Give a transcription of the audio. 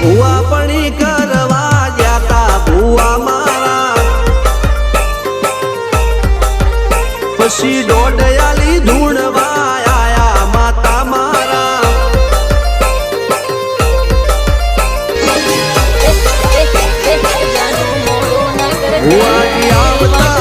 ભુવા પણી કરવા જાતા ભુવા મારા પછી દોડયાલી ધૂણવા આયા માતા મારા ભુવાજી આવતા